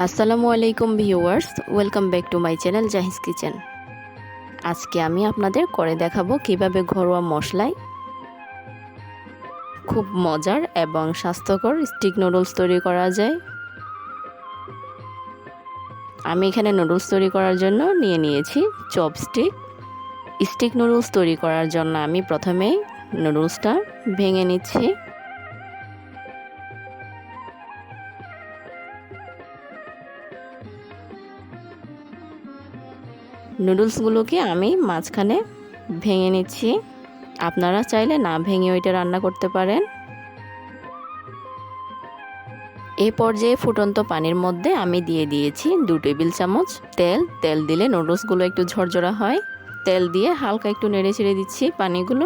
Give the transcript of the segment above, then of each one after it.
আসসালামু আলাইকুম viewers, welcome back to my channel জাহিজ kitchen. আজকে আমি আপনাদের করে দেখাবো কিভাবে ঘরোয়া মশলায় খুব মজার এবং স্বাস্থ্যকর স্টিক নুডলস তৈরি করা যায়। আমি এখানে নুডলস তৈরি করার জন্য নিয়ে নিয়েছি চপস্টিক। স্টিক নুডলস তৈরি করার জন্য আমি প্রথমেই নুডলসটা ভেঙে নিচ্ছি। নুডলসগুলোকে আমি মাঝখানে ভেঙে নিচ্ছি। আপনারা চাইলে না ভেঙে ওইটা রান্না করতে পারেন। এই পর্যায়ে ফুটন্ত পানির মধ্যে আমি দিয়ে দিয়েছি 2 টেবিল চামচ তেল। তেল দিলে নুডলসগুলো একটু ঝরঝরা হয়। তেল দিয়ে হালকা একটু নেড়ে ছেড়ে দিচ্ছি পানিগুলো।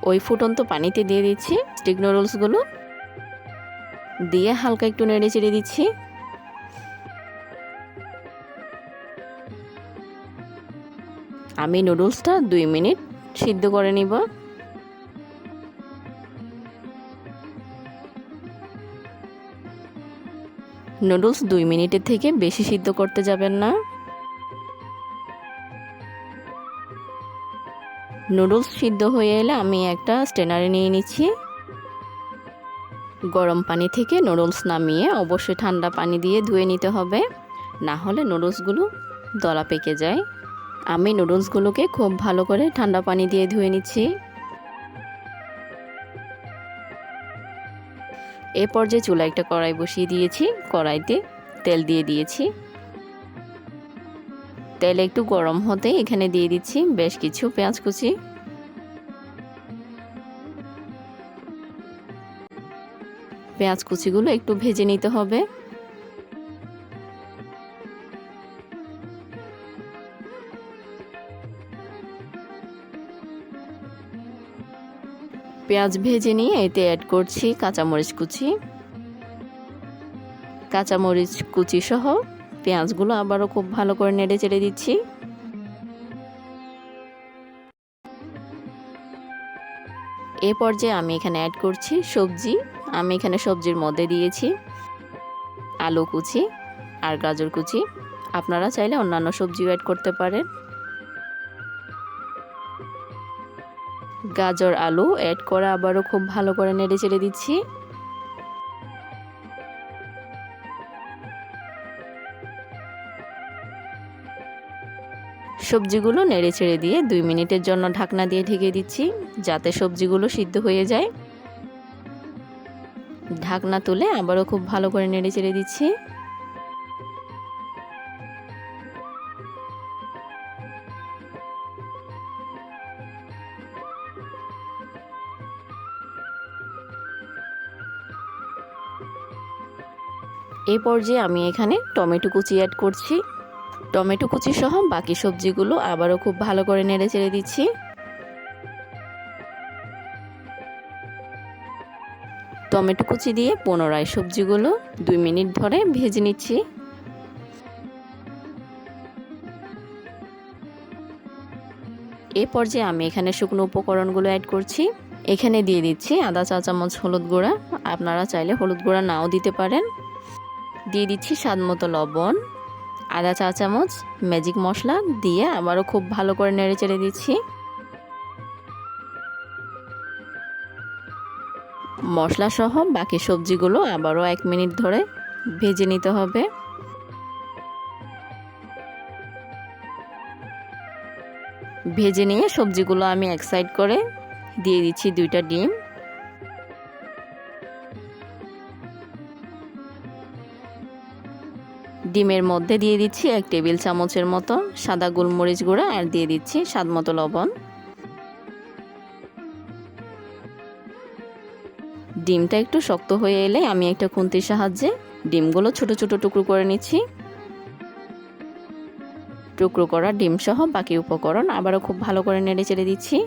ওই ফুটন্ত পানিতে দিয়ে দিচ্ছি স্টিক নুডলসগুলো, দিয়ে হালকা একটু নেড়ে ছেড়ে দিচ্ছি। আমি নুডলসটা 2 মিনিট সিদ্ধ করে নিব। নুডলস 2 মিনিটের থেকে বেশি সিদ্ধ করতে যাবেন না। নুডলস সিদ্ধ হয়ে এলে আমি একটা স্ট্রেনারে নিয়ে নিচ্ছি। গরম পানি থেকে নুডলস নামিয়ে অবশ্যই ঠান্ডা পানি দিয়ে ধুয়ে নিতে হবে, না হলে নুডলসগুলো দলা পেকে যায়। আমি নুডলসগুলোকে খুব ভালো করে ঠান্ডা পানি দিয়ে ধুয়ে নিচ্ছি। এ পর্যায়ে চুলায় একটা কড়াই বসিয়ে দিয়েছি। কড়াইতে তেল দিয়ে দিয়েছি। তেল একটু গরম হতে এখানে দিয়ে দিচ্ছি বেশ কিছু পেঁয়াজ কুচি। পেঁয়াজ কুচিগুলো একটু ভেজে নিতে হবে। পেঁয়াজ ভেজে নিয়ে এতে অ্যাড করছি কাঁচামরিচ কুচি। কাঁচামরিচ কুচি সহ পেঁয়াজগুলো আবারও খুব ভালো করে নেড়ে চেড়ে দিচ্ছি। এ পর্যায়ে আমি এখানে অ্যাড করছি সবজি। আমি এখানে সবজির মধ্যে দিয়েছি আলু কুচি আর গাজর কুচি। আপনারা চাইলে অন্যান্য সবজিও অ্যাড করতে পারেন। গাজর আলু অ্যাড করে আবারও খুব ভালো করে নেড়ে চেড়ে দিচ্ছি। সবজিগুলো নেড়ে ছেড়ে দিয়ে 2 মিনিটের জন্য ঢাকনা দিয়ে ঢেকে দিচ্ছি যাতে সবজিগুলো সিদ্ধ হয়ে যায়। ঢাকনা তুলে আবারও খুব ভালো করে নেড়ে চেড়ে দিচ্ছি। এই পর্যায়ে আমি এখানে টমেটো কুচি অ্যাড করছি। টমেটো কুচি সহ বাকি সবজিগুলো আবারও খুব ভালো করে নেড়ে চেড়ে দিচ্ছি। টমেটো কুচি দিয়ে পুনরায় সবজিগুলো 2 মিনিট ধরে ভেজে নিচ্ছি। এই পর্যায়ে আমি এখানে শুকনো উপকরণগুলো অ্যাড করছি। এখানে দিয়ে দিচ্ছি আধা চা চামচ হলুদ গুঁড়া। আপনারা চাইলে হলুদ গুঁড়া নাও দিতে পারেন। দিয়ে দিচ্ছি স্বাদমতো লবণ, আধা চা চামচ ম্যাজিক মশলা দিয়ে আবারও খুব ভালো করে নেড়ে চেড়ে দিচ্ছি। মশলা সহ বাকি সবজিগুলো আবারও 1 মিনিট ধরে ভেজে নিতে হবে। ভেজে নিয়ে সবজিগুলো আমি এক সাইড করে দিয়ে দিচ্ছি 2টা ডিম। ডিমের মধ্যে দিয়ে দিচ্ছি 1 টেবিল চামচের মতো সাদা গোলমরিচ গুঁড়া আর দিয়ে দিচ্ছি স্বাদমতো লবণ। ডিমটা একটু শক্ত হয়ে এলে আমি একটা খুন্তির সাহায্যে ডিমগুলো ছোট ছোট টুকরো করে নিচ্ছি। টুকরো করা ডিম সহ বাকি উপকরণ আবারও খুব ভালো করে নেড়ে চেড়ে দিচ্ছি।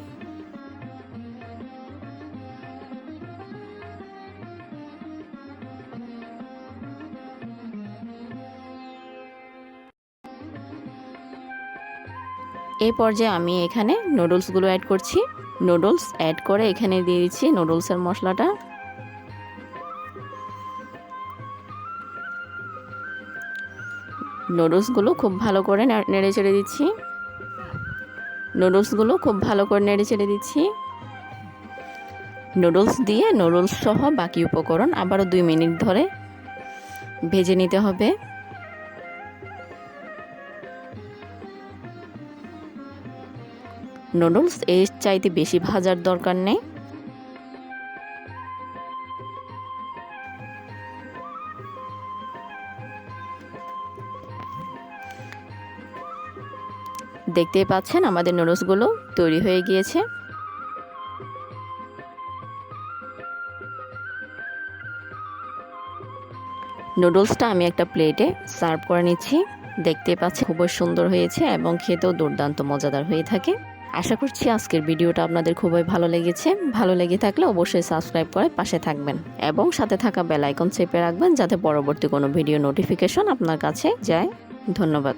এই পর্যায়ে আমি এখানে নুডলসগুলো অ্যাড করছি। নুডলস অ্যাড করে এখানে দিয়ে দিচ্ছি নুডলসের মশলাটা। নুডলসগুলো খুব ভালো করে নেড়ে চেড়ে দিচ্ছি। নুডলস দিয়ে নুডলস সহ বাকি উপকরণ আবারও 2 মিনিট ধরে ভেজে নিতে হবে। নুডলস এর চাইতে বেশি ভাজার দরকার নেই। দেখতেই পাচ্ছেন আমাদের নুডলসগুলো তৈরি হয়ে গিয়েছে। নুডলসটা আমি একটা প্লেটে সার্ভ করে নিচ্ছি। দেখতে পাচ্ছি খুবই সুন্দর হয়েছে এবং খেতেও দুর্দান্ত মজাদার হয়ে থাকে। আশা করছি আজকের ভিডিওটা আপনাদের খুবই ভালো লেগেছে। ভালো লেগে থাকলে অবশ্যই সাবস্ক্রাইব করে পাশে থাকবেন এবং সাথে থাকা বেল আইকন চেপে রাখবেন যাতে পরবর্তী কোনো ভিডিও নোটিফিকেশন আপনার কাছে যায়। ধন্যবাদ।